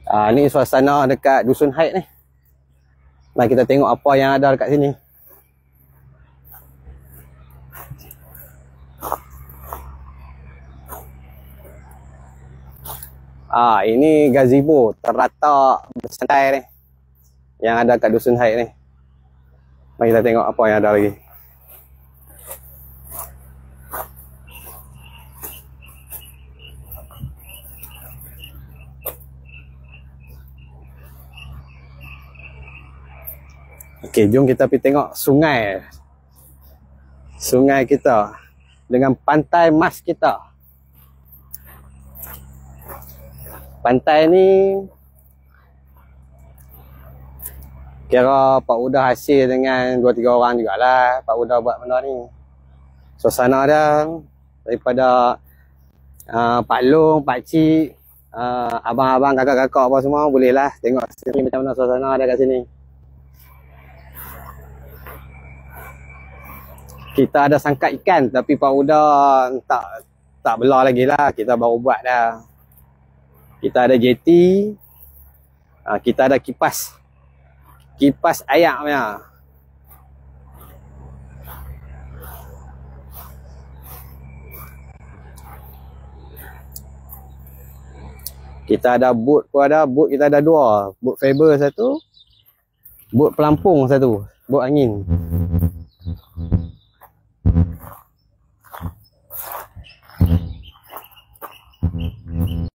Ni suasana dekat Dusun Haid ni. Mari kita tengok apa yang ada dekat sini. Ini gazebo terletak bersantai ni, yang ada kat Dusun Haid ni. Mari kita tengok apa yang ada lagi. Okey, jom kita pergi tengok sungai. Sungai kita dengan pantai mas kita. Pantai ni kira Pak Uda hasil dengan 2-3 orang jugalah. Pak Uda buat benda ni. Suasana dia daripada Pak Long, Pak Cik, abang-abang, kakak-kakak apa semua bolehlah tengok sini macam mana suasana ada kat sini. Kita ada sangkat ikan tapi Pak Uda tak belah lagi lah. Kita baru buat dah. Kita ada jeti. Kita ada kipas. Kipas air punya. Kita ada boat pun ada. Boat kita ada 2. Boat fiber satu. Boat pelampung satu. Boat angin.